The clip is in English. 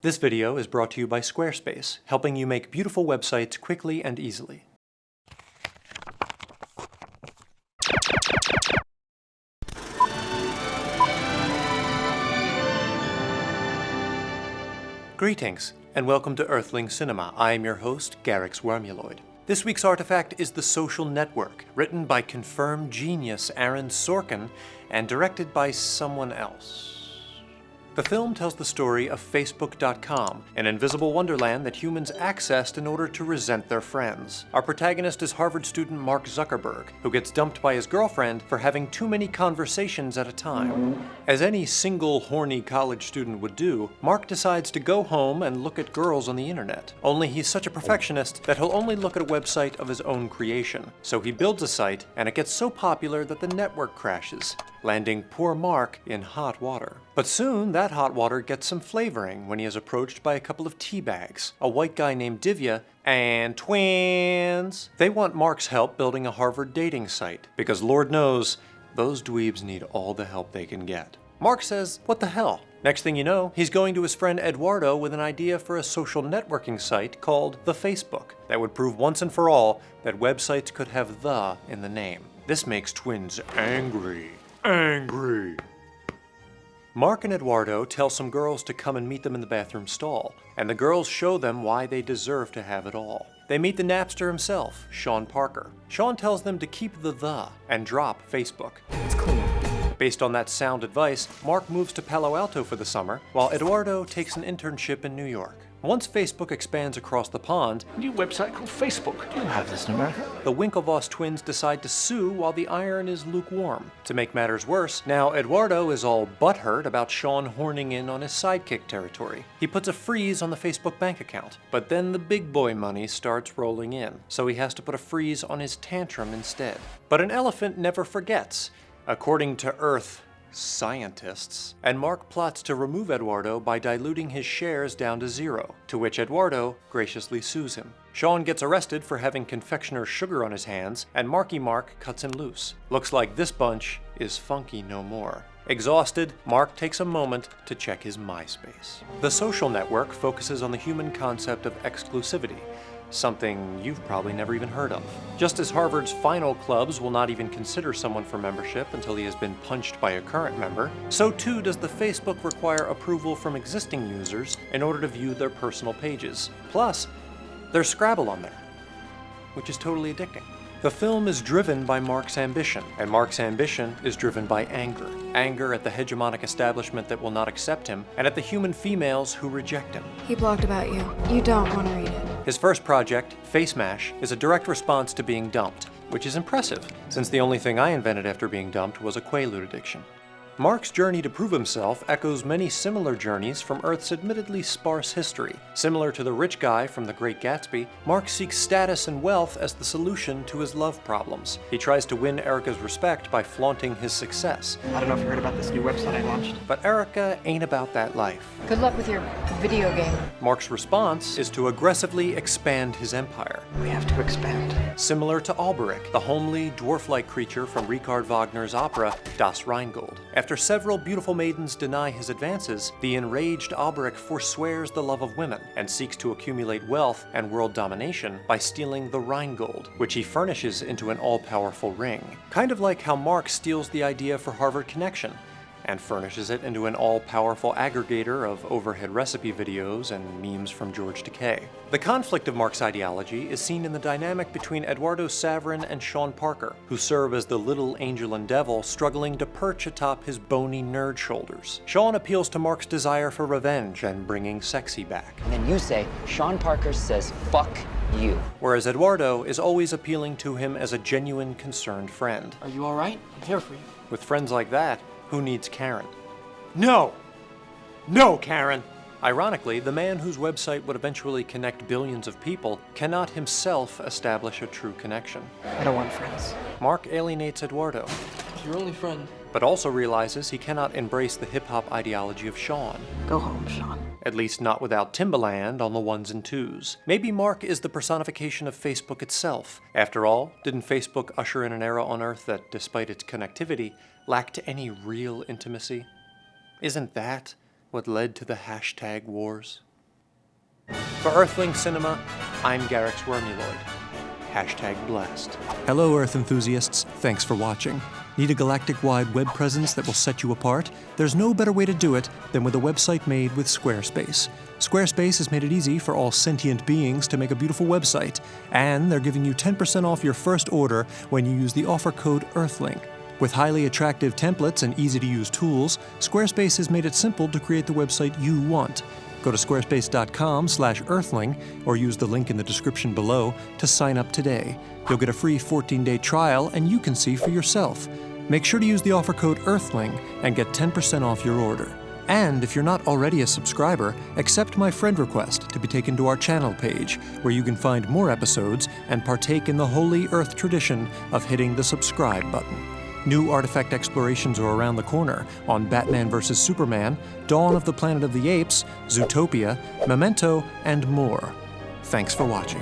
This video is brought to you by Squarespace, helping you make beautiful websites quickly and easily. Greetings, and welcome to Earthling Cinema. I am your host, Garyx Wormuloid. This week's artifact is The Social Network, written by confirmed genius Aaron Sorkin and directed by someone else. The film tells the story of Facebook.com, an invisible wonderland that humans accessed in order to resent their friends. Our protagonist is Harvard student Mark Zuckerberg, who gets dumped by his girlfriend for having too many conversations at a time. As any single horny college student would do, Mark decides to go home and look at girls on the internet. Only he's such a perfectionist that he'll only look at a website of his own creation. So he builds a site, and it gets so popular that the network crashes, landing poor Mark in hot water. But soon, that hot water gets some flavoring when he is approached by a couple of teabags, a white guy named Divya, and twins. They want Mark's help building a Harvard dating site, because Lord knows, those dweebs need all the help they can get. Mark says, what the hell? Next thing you know, he's going to his friend Eduardo with an idea for a social networking site called The Facebook that would prove once and for all that websites could have "the" in the name. This makes twins angry. Angry. Mark and Eduardo tell some girls to come and meet them in the bathroom stall, and the girls show them why they deserve to have it all. They meet the Napster himself, Sean Parker. Sean tells them to keep the and drop Facebook. It's clean. Based on that sound advice, Mark moves to Palo Alto for the summer, while Eduardo takes an internship in New York. Once Facebook expands across the pond, A new website called Facebook. Do you have this in America? the Winklevoss twins decide to sue while the iron is lukewarm. To make matters worse, now Eduardo is all butthurt about Sean horning in on his sidekick territory. He puts a freeze on the Facebook bank account, but then the big boy money starts rolling in, so he has to put a freeze on his tantrum instead. But an elephant never forgets, according to Earth scientists, and Mark plots to remove Eduardo by diluting his shares down to zero, to which Eduardo graciously sues him. Sean gets arrested for having confectioner's sugar on his hands, and Marky Mark cuts him loose. Looks like this bunch is funky no more. Exhausted, Mark takes a moment to check his MySpace. The Social Network focuses on the human concept of exclusivity, something you've probably never even heard of. Just as Harvard's final clubs will not even consider someone for membership until he has been punched by a current member, so too does the Facebook require approval from existing users in order to view their personal pages. Plus, there's Scrabble on there, which is totally addicting. The film is driven by Mark's ambition, and Mark's ambition is driven by anger. Anger at the hegemonic establishment that will not accept him, and at the human females who reject him. He blogged about you. You don't want to read it. His first project, Face Mash, is a direct response to being dumped, which is impressive, since the only thing I invented after being dumped was a Quaalude addiction. Mark's journey to prove himself echoes many similar journeys from Earth's admittedly sparse history. Similar to the rich guy from The Great Gatsby, Mark seeks status and wealth as the solution to his love problems. He tries to win Erica's respect by flaunting his success. I don't know if you heard about this new website I launched. But Erica ain't about that life. Good luck with your video game. Mark's response is to aggressively expand his empire. We have to expand. Similar to Alberic, the homely, dwarf-like creature from Richard Wagner's opera Das Rheingold. After several beautiful maidens deny his advances, the enraged Alberic forswears the love of women and seeks to accumulate wealth and world domination by stealing the Rheingold, which he furnishes into an all-powerful ring. Kind of like how Mark steals the idea for Harvard Connection and furnishes it into an all-powerful aggregator of overhead recipe videos and memes from George Takei. The conflict of Mark's ideology is seen in the dynamic between Eduardo Saverin and Sean Parker, who serve as the little angel and devil struggling to perch atop his bony nerd shoulders. Sean appeals to Mark's desire for revenge and bringing sexy back. And then you say, Sean Parker says, fuck you. Whereas Eduardo is always appealing to him as a genuine, concerned friend. Are you alright? I'm here for you. With friends like that, who needs Karen? No! No, Karen! Ironically, the man whose website would eventually connect billions of people cannot himself establish a true connection. I don't want friends. Mark alienates Eduardo, Your only friend. but also realizes he cannot embrace the hip-hop ideology of Sean. Go home, Sean. At least not without Timberland on the ones and twos. Maybe Mark is the personification of Facebook itself. After all, didn't Facebook usher in an era on Earth that, despite its connectivity, lacked any real intimacy? Isn't that what led to the hashtag wars? For Earthling Cinema, I'm Garyx Wormuloid. #blessed. Hello, Earth enthusiasts. Thanks for watching. Need a galactic-wide web presence that will set you apart? There's no better way to do it than with a website made with Squarespace. Squarespace has made it easy for all sentient beings to make a beautiful website, and they're giving you 10% off your first order when you use the offer code Earthling. With highly attractive templates and easy-to-use tools, Squarespace has made it simple to create the website you want. Go to squarespace.com/Earthling or use the link in the description below to sign up today. You'll get a free 14-day trial and you can see for yourself. Make sure to use the offer code Earthling and get 10% off your order. And if you're not already a subscriber, accept my friend request to be taken to our channel page, where you can find more episodes and partake in the holy Earth tradition of hitting the subscribe button. New artifact explorations are around the corner on Batman vs. Superman, Dawn of the Planet of the Apes, Zootopia, Memento, and more. Thanks for watching.